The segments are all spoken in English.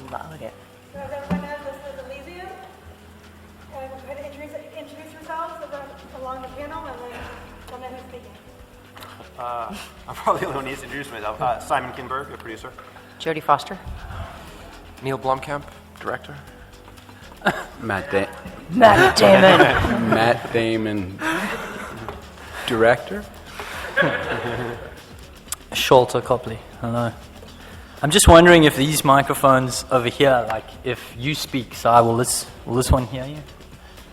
about it. So everyone knows this is Elysium. Go ahead and introduce yourselves along the panel, and then tell me who's speaking. I'm probably the only one who needs to introduce myself. Simon Kinberg, a producer. Jodie Foster. Neill Blomkamp, director. Matt Damon. Matt Damon, director. Sharlto Copley. Hello. I'm just wondering if these microphones over here, like if you speak, Si, will this one hear you?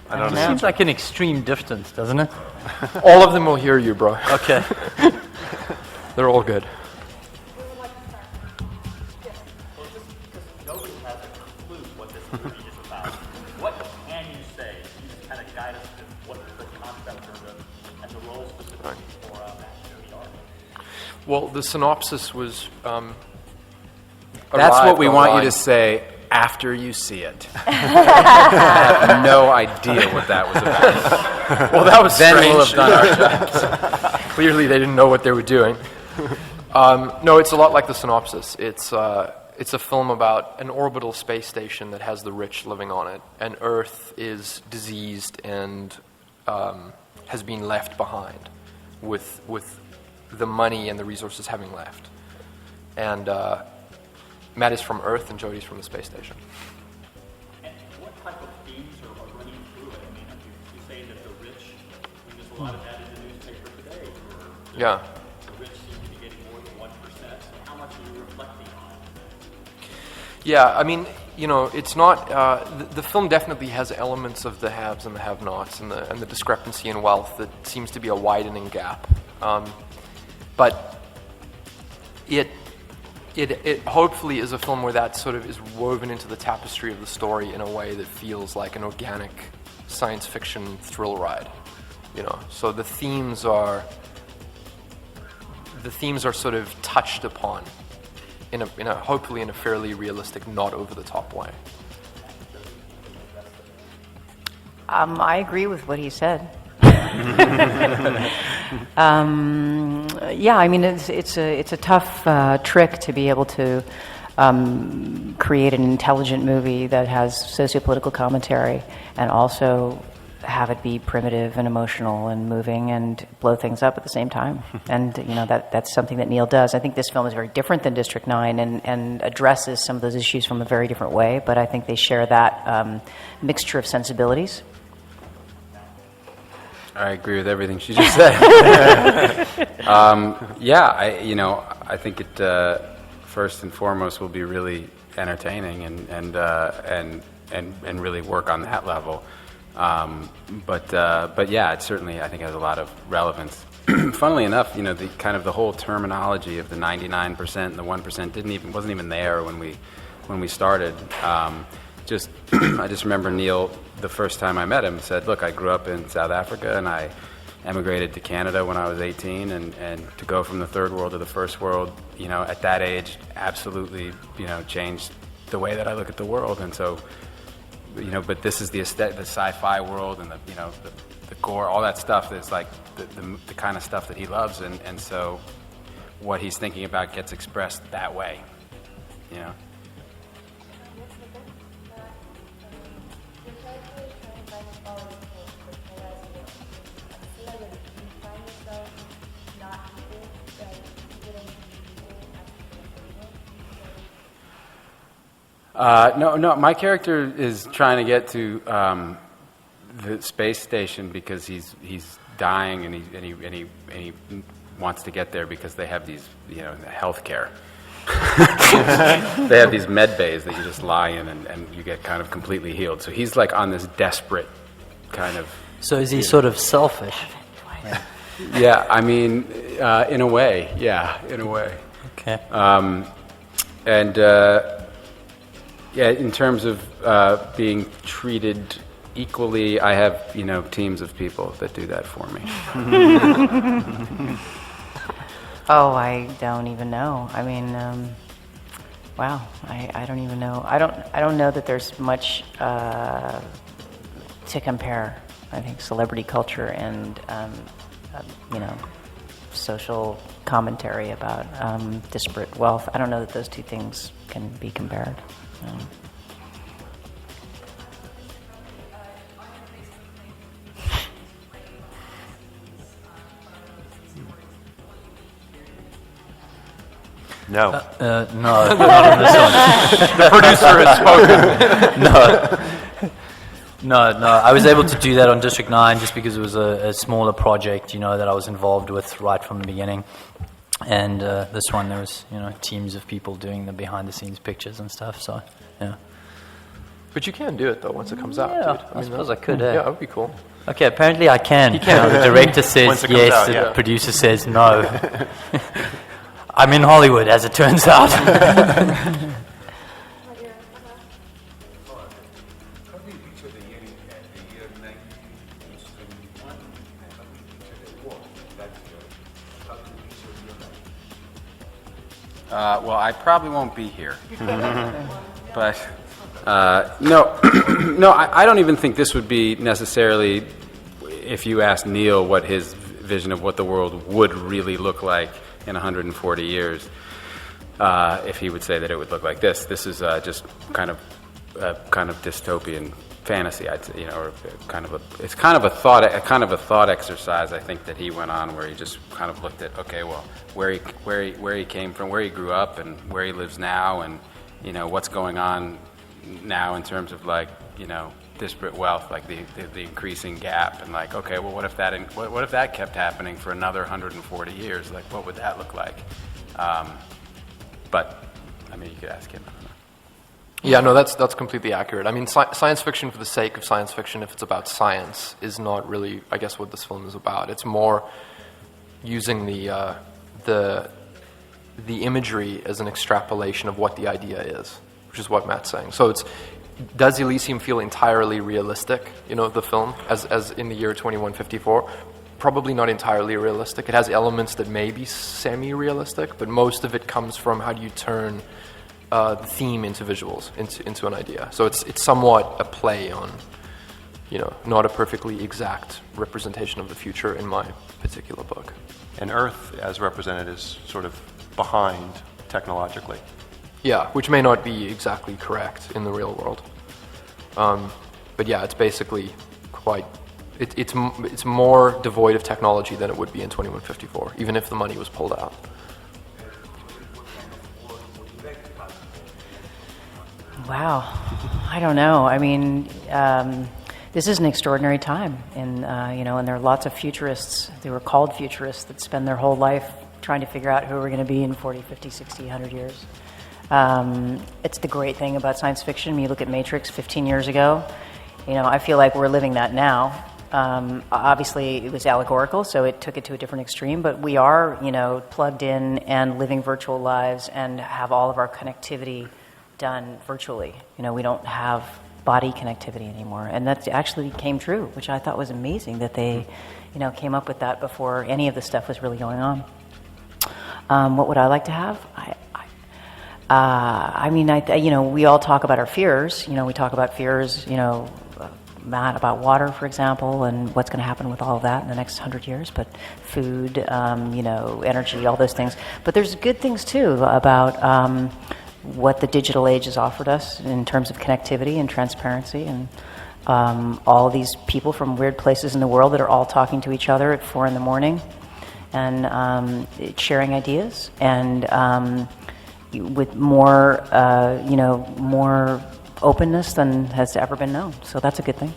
I don't It know. seems like an extreme distance, doesn't it? All of them will hear you, bro. Okay. They're all good. Who would like to start? Yes. Well, just because nobody has a clue what this movie is about, what can you say? Can you just kind of guide us to what the concept and the role specifically for Matt and Jodie are? Well, the synopsis was. That's what we want you to say after you see it. I have no idea what that was about. Well, that was Then strange. we'll have done our jobs. Clearly, they didn't know what they were doing. No, it's a lot like the synopsis. It's a film about an orbital space station that has the rich living on it, and Earth is diseased and has been left behind, with the money and the resources having left. And Matt is from Earth, and Jodie's from the space station. And what type of themes are running through it? I mean, you say that the rich, there's a lot of that in the newspaper today, where Yeah. the rich seem to be getting more than 1%. So how much are you reflecting on? Yeah, I mean, it's not. The film definitely has elements of the haves and the have-nots, and the discrepancy in wealth that seems to be a widening gap. But it hopefully is a film where that sort of is woven into the tapestry of the story in a way that feels like an organic science fiction thrill ride. So the themes are sort of touched upon in a hopefully in a fairly realistic, not over the top way. I agree with what he said. Yeah, I mean it's a tough trick to be able to create an intelligent movie that has sociopolitical commentary and also have it be primitive and emotional and moving and blow things up at the same time. And that's something that Neill does. I think this film is very different than District 9 and addresses some of those issues from a very different way. But I think they share that mixture of sensibilities. I agree with everything she just said. I think it first and foremost will be really entertaining and really work on that level. But yeah, it certainly I think has a lot of relevance. Funnily enough, the kind of the whole terminology of the 99% and the 1% wasn't even there when we started. I just remember Neill, the first time I met him, said, "Look, I grew up in South Africa and I emigrated to Canada when I was 18, and to go from the third world to the first world, at that age, absolutely, changed the way that I look at the world. And so, but this is the sci-fi world and the gore, all that stuff that's like the kind of stuff that he loves, and so what he's thinking about gets expressed that way, No, my character is trying to get to the space station because he's dying and he wants to get there because they have these health care. They have these med bays that you just lie in and you get kind of completely healed. So he's like on this desperate kind of. So is he sort of selfish? Yeah, I mean, in a way, in a way. Okay. In terms of being treated equally, I have, teams of people that do that for me. Oh, I don't even know. I mean, wow, I don't even know. I don't know that there's much to compare. I think celebrity culture and social commentary about disparate wealth. I don't know that those two things can be compared. No. No, not on this one. The producer has spoken. No, I was able to do that on District 9 just because it was a smaller project, that I was involved with right from the beginning. And this one, there was, teams of people doing the behind-the-scenes pictures and stuff, so, yeah. But you can do it, though, once it comes out, Yeah, dude. I suppose I could, eh? Yeah, that would be cool. Okay, apparently I can. You can. The director says Once it comes yes, out, the yeah. producer says no. I'm in Hollywood, as it turns out. Well, I probably won't be here. But, no, no, I don't even think this would be necessarily, if you asked Neill what his vision of what the world would really look like in 140 years, if he would say that it would look like this. This is just kind of dystopian fantasy, I'd say, or it's kind of a thought exercise, I think, that he went on, where he just kind of looked at, okay, well, where he came from, where he grew up, and where he lives now, and what's going on now in terms of disparate wealth, like the increasing gap, and okay, well, what if that kept happening for another 140 years? Like, what would that look like? But I mean, you could ask him. I don't know. Yeah, no, that's completely accurate. I mean, science fiction for the sake of science fiction, if it's about science, is not really, I guess, what this film is about. It's more using the imagery as an extrapolation of what the idea is, which is what Matt's saying. So does Elysium feel entirely realistic, the film, as in the year 2154? Probably not entirely realistic. It has elements that may be semi-realistic, but most of it comes from how do you turn the theme into visuals, into an idea. So it's somewhat a play on, not a perfectly exact representation of the future in my particular book. And Earth, as represented, is sort of behind technologically. Yeah, which may not be exactly correct in the real world. But yeah, it's basically quite... It's more devoid of technology than it would be in 2154, even if the money was pulled out. Wow. I don't know. I mean, this is an extraordinary time, and and there are lots of futurists. They were called futurists that spend their whole life trying to figure out who we're going to be in 40, 50, 60, 100 years. It's the great thing about science fiction. When you look at Matrix 15 years ago, I feel like we're living that now. Obviously, it was allegorical, so it took it to a different extreme, but we are, plugged in and living virtual lives and have all of our connectivity done virtually. We don't have body connectivity anymore, and that actually came true, which I thought was amazing that they, came up with that before any of the stuff was really going on. What would I like to have? We all talk about our fears. We talk about fears, Matt, about water, for example, and what's going to happen with all of that in the next 100 years, but food, energy, all those things. But there's good things, too, about what the digital age has offered us in terms of connectivity and transparency, and all these people from weird places in the world that are all talking to each other at 4 a.m. and sharing ideas, and with more, more openness than has ever been known. So that's a good thing.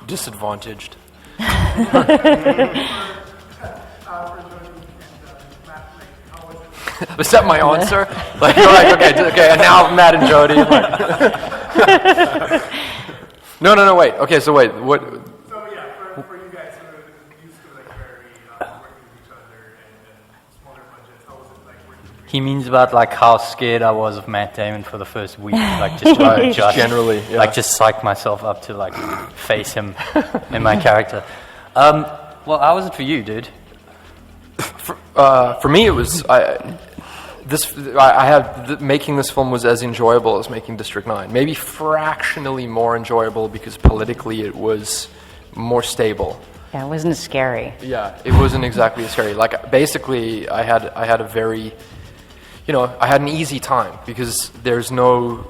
Disadvantaged. Was that my answer? You're like, okay, and now Matt and Jodie. No, wait. Okay, so wait, what? So yeah, for you guys who are used to very working with each other and smaller budgets, how was it like working with He means about how scared I was of Matt Damon for the first week, just trying to adjust, generally, yeah. just psych myself up to face him in my character. Well, how was it for you, dude? For me, it was making this film was as enjoyable as making District 9. Maybe fractionally more enjoyable because politically it was more stable. Yeah, it wasn't as scary. Yeah, it wasn't exactly as scary. Like, basically, I had a very, I had an easy time because there's no,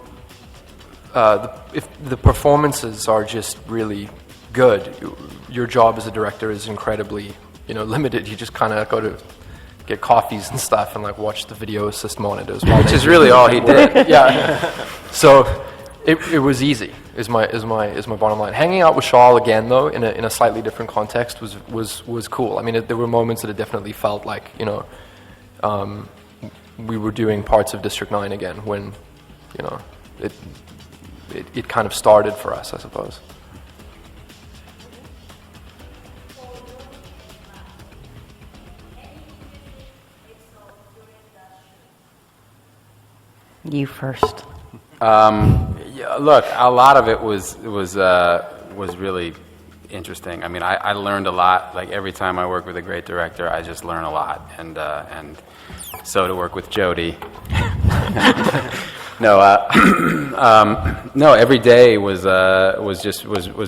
if the performances are just really good, your job as a director is incredibly, limited. You just kind of go to get coffees and stuff and like watch the video assist monitors. Which is really all he did. Yeah. So it was easy. Is my bottom line. Hanging out with Charles again though in a slightly different context was cool. I mean, there were moments that it definitely felt like we were doing parts of District 9 again when it kind of started for us, I suppose. You first. Yeah, look, a lot of it was really interesting. I mean, I learned a lot. Like every time I work with a great director, I just learn a lot. And so to work with Jodie, no, every day was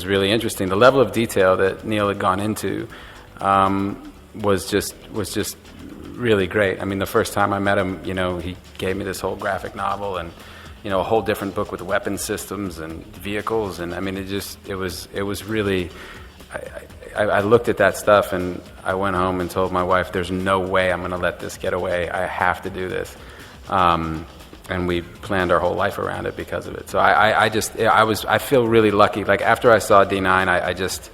really interesting. The level of detail that Neill had gone into was just really great. I mean, the first time I met him, he gave me this whole graphic novel and a whole different book with weapon systems and vehicles, and I mean, it was really. I looked at that stuff and I went home and told my wife, "There's no way I'm going to let this get away. I have to do this," and we planned our whole life around it because of it. So I feel really lucky. Like after I saw D9, I just.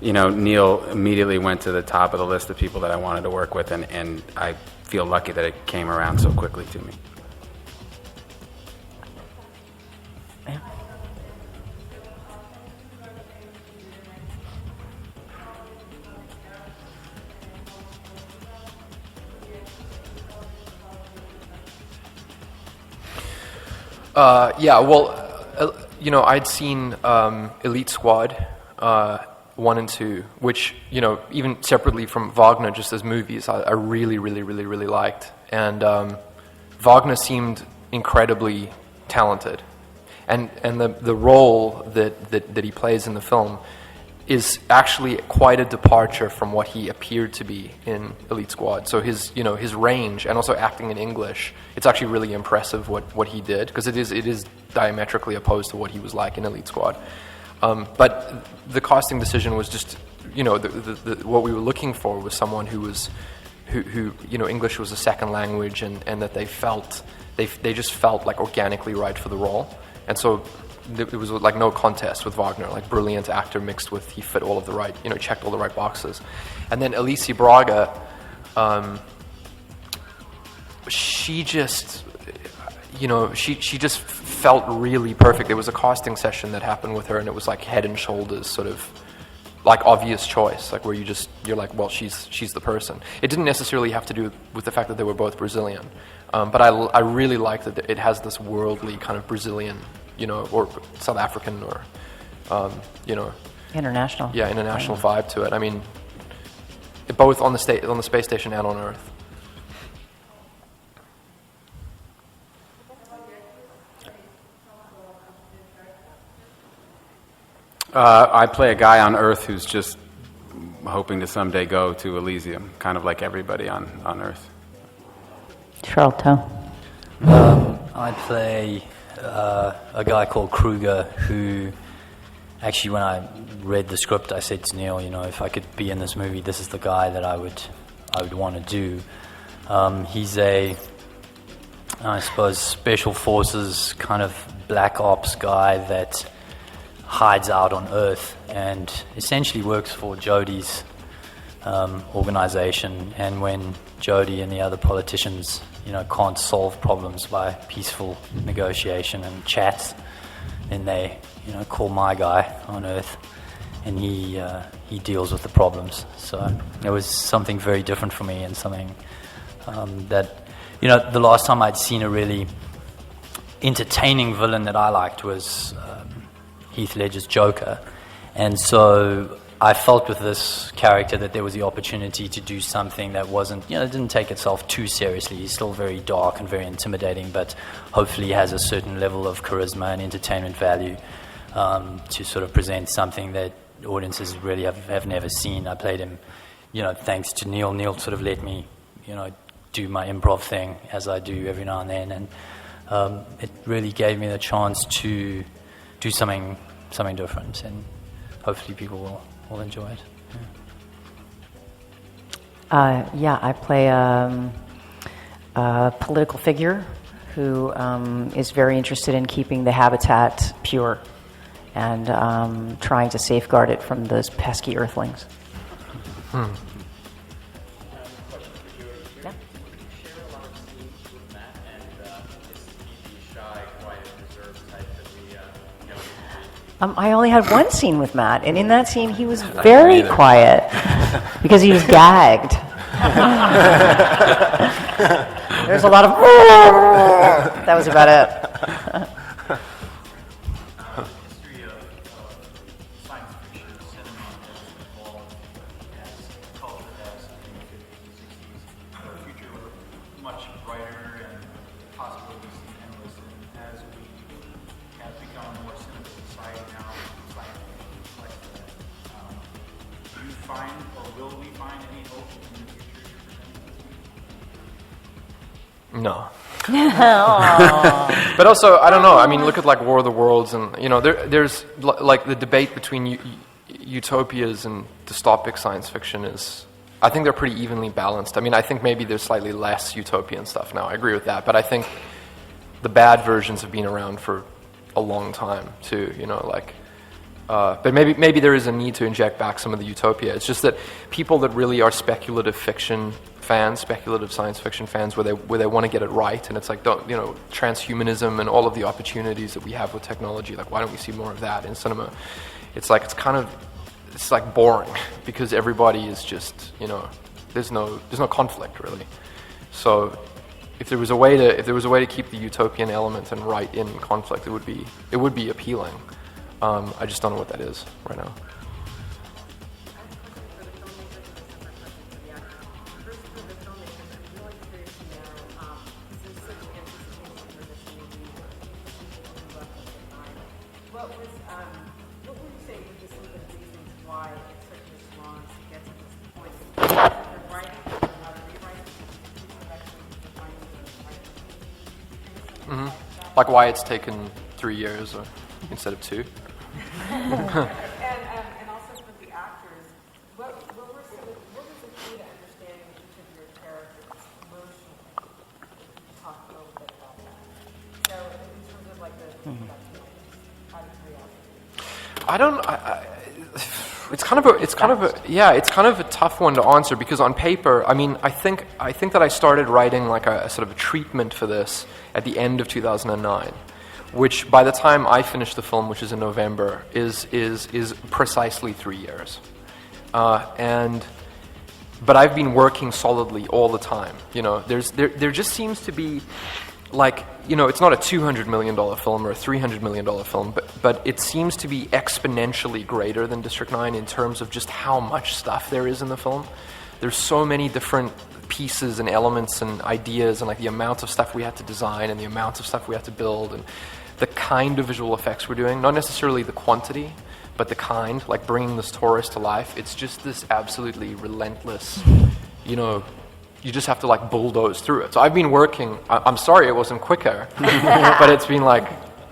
Neill immediately went to the top of the list of people that I wanted to work with, and I feel lucky that it came around so quickly to me. I'd seen Elite Squad 1 and 2, which, even separately from Wagner, just as movies, I really, really, really, really liked. And Wagner seemed incredibly talented. And the role that he plays in the film is actually quite a departure from what he appeared to be in Elite Squad. So his range, and also acting in English, it's actually really impressive what he did, because it is diametrically opposed to what he was like in Elite Squad. But the casting decision was just, what we were looking for was someone who English was a second language, and that they just felt like organically right for the role. And so it was like no contest with Wagner, like brilliant actor mixed with he fit all of the right, checked all the right boxes. And then Elysium Braga, she just felt really perfect. There was a casting session that happened with her, and it was like head and shoulders, sort of like obvious choice, like where you're like, well, she's the person. It didn't necessarily have to do with the fact that they were both Brazilian, but I really liked that it has this worldly kind of Brazilian, or South African, or International. Yeah, international vibe to it. I mean, both on the space station and on Earth. I play a guy on Earth who's just hoping to someday go to Elysium, kind of like everybody on Earth. Sharlto. I play a guy called Kruger who, actually, when I read the script, I said to Neill, if I could be in this movie, this is the guy that I would want to do. He's a, I suppose, special forces kind of black ops guy that hides out on Earth and essentially works for Jodie's organization. And when Jodie and the other politicians, can't solve problems by peaceful negotiation and chats, then they, call my guy on Earth, and he deals with the problems. So it was something very different for me, and something that, the last time I'd seen a really entertaining villain that I liked was Heath Ledger's Joker. And so I felt with this character that there was the opportunity to do something that wasn't, it didn't take itself too seriously. He's still very dark and very intimidating, but hopefully has a certain level of charisma and entertainment value to sort of present something that audiences really have never seen. I played him, thanks to Neill. Neill sort of let me, do my improv thing as I do every now and then, and it really gave me the chance to do something different, and hopefully people will enjoy it. I play a political figure who is very interested in keeping the habitat pure and trying to safeguard it from those pesky earthlings. Question for Jodie. Yeah. You share a lot of scenes with Matt, and is he the shy, quiet, reserved type that we know? I only had one scene with Matt, and in that scene he was very quiet because he was gagged. There's a lot of that was about it. History of science fiction cinema has evolved as culture has in the 50s and 60s. A future much brighter and possibilities endless. And as we have become a more cynical society now, science fiction is like that. Do you find, or will we find any hope in the future you're presenting? No. But also, I don't know. I mean, look at like War of the Worlds, and there's like the debate between utopias and dystopic science fiction is. I think they're pretty evenly balanced. I mean, I think maybe there's slightly less utopian stuff now. I agree with that, but I think the bad versions have been around for a long time too. But maybe there is a need to inject back some of the utopia. It's just that people that really are speculative fiction fans, speculative science fiction fans, where they want to get it right, and it's like transhumanism and all of the opportunities that we have with technology. Like, why don't we see more of that in cinema? It's like it's like boring because everybody is just there's no conflict really. So if there was a way to keep the utopian element and write in conflict, it would be appealing. I just don't know what that is right now. What would you say were just some of the reasons why it took this long to get to this point? The writing, how to rewrite, Like why it's taken 3 years instead of 2. and also for the actors, what was the key to understanding each of your characters emotionally? You talked a little bit about that. So in terms of like the out of curiosity. I don't. It's kind of a tough one to answer because on paper, I mean, I think that I started writing like a sort of a treatment for this at the end of 2009, which by the time I finished the film, which is in November, is precisely 3 years, but I've been working solidly all the time. There just seems to be. Like, it's not a $200 million film or a $300 million film, but it seems to be exponentially greater than District 9 in terms of just how much stuff there is in the film. There's so many different pieces and elements and ideas, and like the amount of stuff we had to design and the amount of stuff we had to build and the kind of visual effects we're doing, not necessarily the quantity, but the kind, like bringing this Taurus to life. It's just this absolutely relentless, you just have to like bulldoze through it. So I've been working, I'm sorry it wasn't quicker, but it's been like,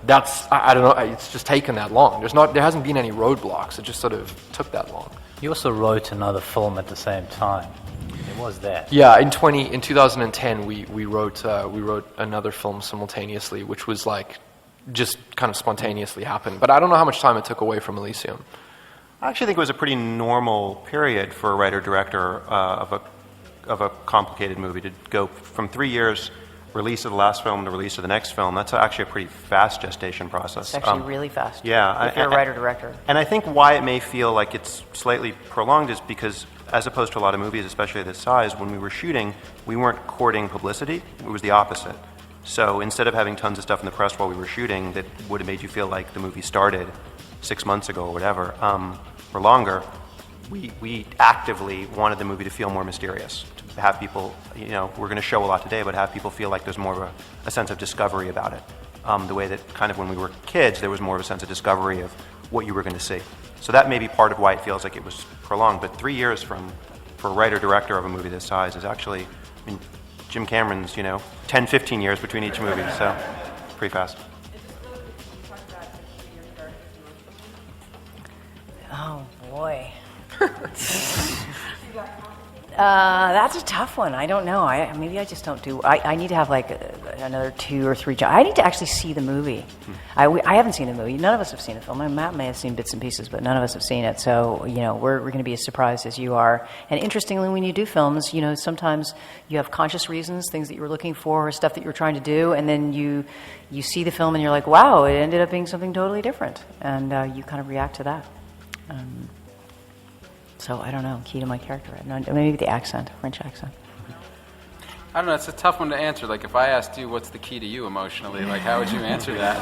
I don't know, it's just taken that long. There hasn't been any roadblocks, it just sort of took that long. You also wrote another film at the same time. It was that. Yeah, in 2010 we wrote another film simultaneously, which was like, just kind of spontaneously happened. But I don't know how much time it took away from Elysium. I actually think it was a pretty normal period for a writer-director of a complicated movie to go from 3 years, release of the last film to release of the next film. That's actually a pretty fast gestation process. It's actually really fast. Yeah. If you're a writer-director. And I think why it may feel like it's slightly prolonged is because, as opposed to a lot of movies, especially this size, when we were shooting, we weren't courting publicity. It was the opposite. So instead of having tons of stuff in the press while we were shooting that would have made you feel like the movie started 6 months ago or whatever, or longer, we actively wanted the movie to feel more mysterious, to have people, we're going to show a lot today, but have people feel like there's more of a sense of discovery about it. The way that kind of when we were kids, there was more of a sense of discovery of what you were going to see. So that may be part of why it feels like it was prolonged. But 3 years for a writer-director of a movie this size is actually, Jim Cameron's, 10, 15 years between each movie, so pretty fast. Oh, boy. That's a tough one. I don't know. Maybe I just don't do. I need to have like another 2 or 3 jobs. I need to actually see the movie. I haven't seen the movie. None of us have seen the film. Matt may have seen bits and pieces, but none of us have seen it. So we're going to be as surprised as you are. And interestingly, when you do films, sometimes you have conscious reasons, things that you were looking for, or stuff that you were trying to do, and then you see the film and you're like, wow, it ended up being something totally different, and you kind of react to that. So I don't know, key to my character. Maybe the accent, French accent. I don't know, it's a tough one to answer. Like, if I asked you what's the key to you emotionally, like, how would you answer that?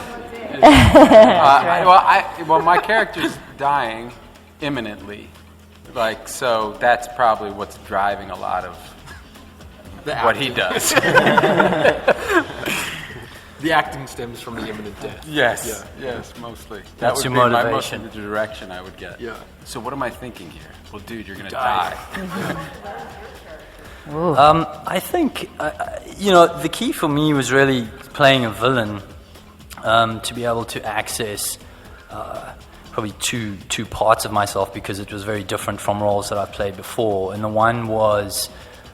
Well, my character's dying imminently. Like, so that's probably what's driving a lot of what he does. The acting stems from the imminent death. Yes, yes, mostly. That's that would your be motivation. The direction I would get. Yeah. So what am I thinking here? Well, dude, you're going to die. I think, the key for me was really playing a villain, to be able to access probably two parts of myself, because it was very different from roles that I've played before. And the one was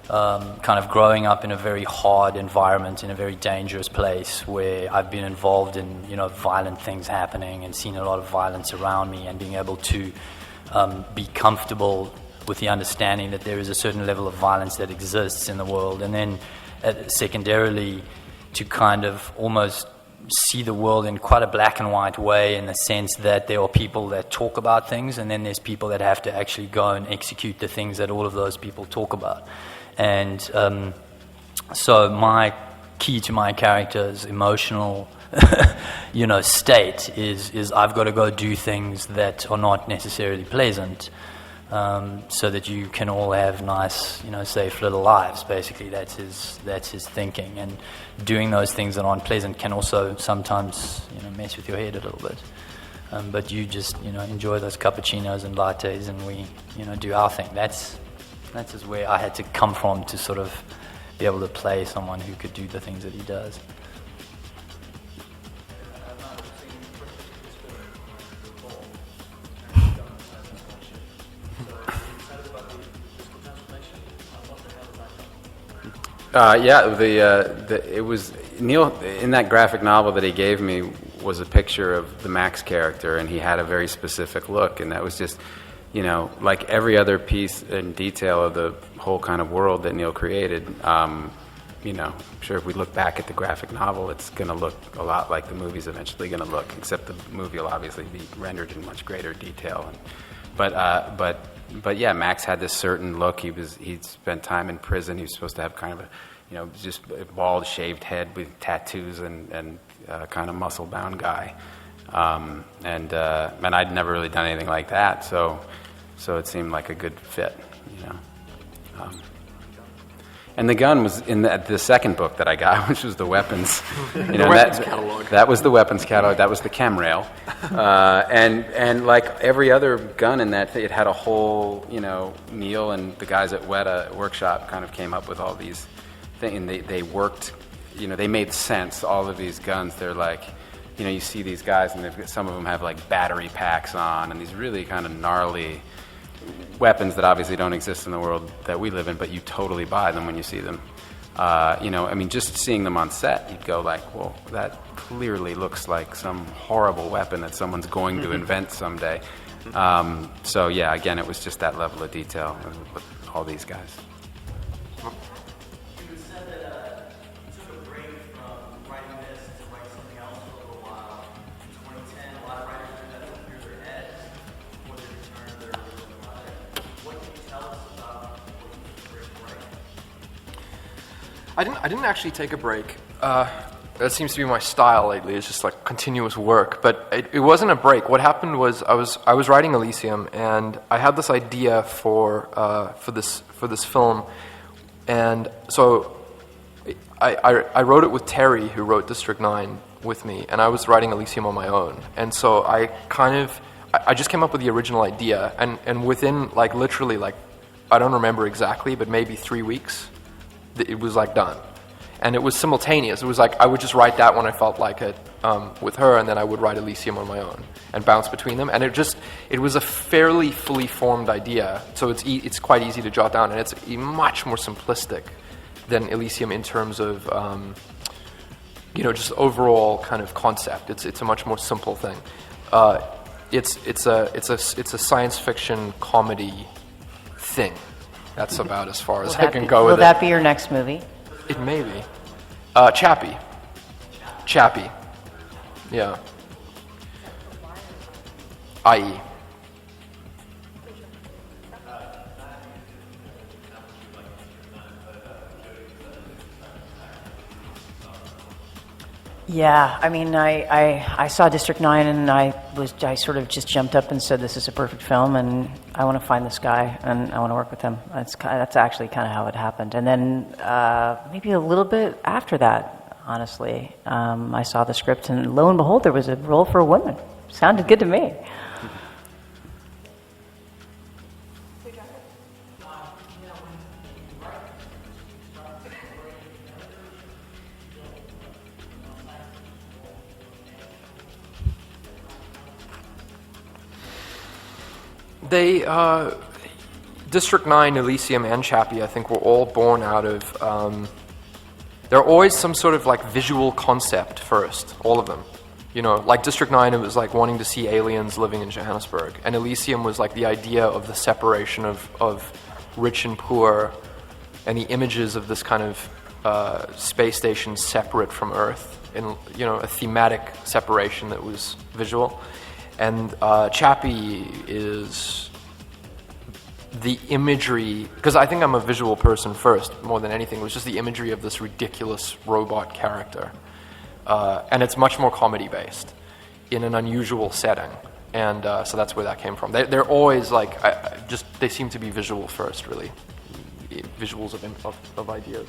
kind of growing up in a very hard environment, in a very dangerous place, where I've been involved in, violent things happening and seen a lot of violence around me, and being able to be comfortable with the understanding that there is a certain level of violence that exists in the world. And then secondarily, to kind of almost see the world in quite a black and white way, in the sense that there are people that talk about things, and then there's people that have to actually go and execute the things that all of those people talk about. And so my key to my character's emotional state is I've got to go do things that are not necessarily pleasant, so that you can all have nice, safe little lives. Basically, that's his thinking. And doing those things that aren't pleasant can also sometimes, mess with your head a little bit. But you just, enjoy those cappuccinos and lattes, and we, do our thing. That's just where I had to come from to sort of be able to play someone who could do the things that he does. It was Neill in that graphic novel that he gave me was a picture of the Max character, and he had a very specific look, and that was just, like every other piece and detail of the whole kind of world that Neill created. I'm sure if we look back at the graphic novel, it's going to look a lot like the movie's eventually going to look, except the movie will obviously be rendered in much greater detail. But yeah, Max had this certain look. He'd spent time in prison. He was supposed to have kind of a, just a bald, shaved head with tattoos and kind of muscle-bound guy. And I'd never really done anything like that, so it seemed like a good fit, And the gun was in the second book that I got, which was the weapons. Weapons catalog. That was the weapons catalog. That was the chem rail. And like every other gun in that, it had a whole, Neill and the guys at Weta Workshop kind of came up with all these things. And they worked, they made sense. All of these guns, they're like, you see these guys, and some of them have like battery packs on, and these really kind of gnarly weapons that obviously don't exist in the world that we live in, but you totally buy them when you see them. Just seeing them on set, you'd go like, well, that clearly looks like some horrible weapon that someone's going to invent someday. So yeah, again, it was just that level of detail with all these guys. You said that you took a break from writing this to write something else for a little while. In 2010, a lot of writers do that to clear their heads before they return to their original project. What can you tell us about what you took a break from writing? I didn't actually take a break. that seems to be my style lately. It's just like continuous work. But it wasn't a break. What happened was I was writing Elysium, and I had this idea for this film, and so I wrote it with Terry, who wrote District 9 with me, and I was writing Elysium on my own. And so I just came up with the original idea, and within like literally like, I don't remember exactly, but maybe 3 weeks, it was like done. And it was simultaneous. It was like I would just write that when I felt like it with her, and then I would write Elysium on my own and bounce between them. And it was a fairly fully formed idea, so it's quite easy to jot down, and it's much more simplistic than Elysium in terms of just overall kind of concept. It's a much more simple thing. It's a science fiction comedy thing. That's about as far as I can go with it. Will that be your next movie? It may be. Chappie. Yeah. I.E. Yeah, I mean, I saw District 9 and I sort of just jumped up and said, this is a perfect film, and I want to find this guy and I want to work with him. That's actually kind of how it happened. And then maybe a little bit after that, honestly, I saw the script, and lo and behold, there was a role for a woman. Sounded good to me. District 9, Elysium, and Chappie, I think, were all born out of, there are always some sort of like visual concept first, all of them. Like District 9, it was like wanting to see aliens living in Johannesburg, and Elysium was like the idea of the separation of rich and poor, and the images of this kind of space station separate from Earth, and a thematic separation that was visual. And Chappie is the imagery, because I think I'm a visual person first, more than anything. It was just the imagery of this ridiculous robot character. And it's much more comedy-based in an unusual setting. And so that's where that came from. They're always like, they seem to be visual first, really. Visuals of ideas.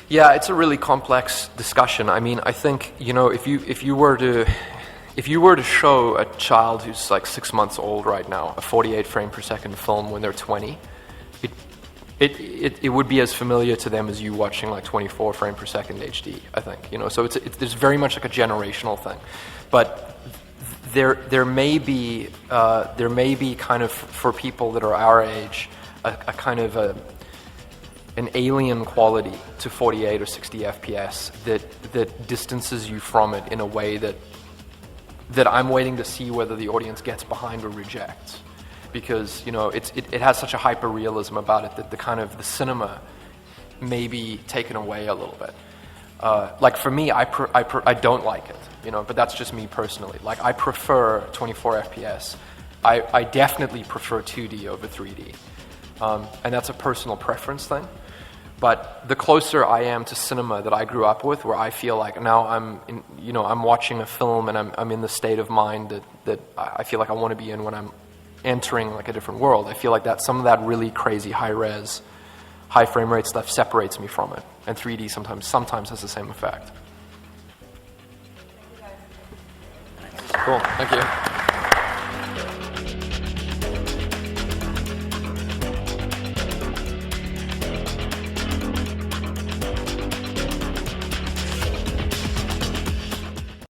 Yeah, it's a really complex discussion. I mean, I think if you were to show a child who's like 6 months old right now a 48 frame per second film when they're 20, it would be as familiar to them as you watching like 24 frame per second HD. I think so. It's very much like a generational thing, but there may be kind of for people that are our age a kind of an alien quality to 48 or 60 FPS that distances you from it in a way that I'm waiting to see whether the audience gets behind or rejects, because it has such a hyper realism about it that the cinema may be taken away a little bit. Like for me, I don't like it, but that's just me personally. Like I prefer 24 FPS. I definitely prefer 2D over 3D, and that's a personal preference thing. But the closer I am to cinema that I grew up with, where I feel like now I'm watching a film and I'm in the state of mind that I feel like I want to be in when I'm entering like a different world. I feel like that some of that really crazy high-res, high frame rate stuff separates me from it, and 3D sometimes has the same effect. Cool, thank you.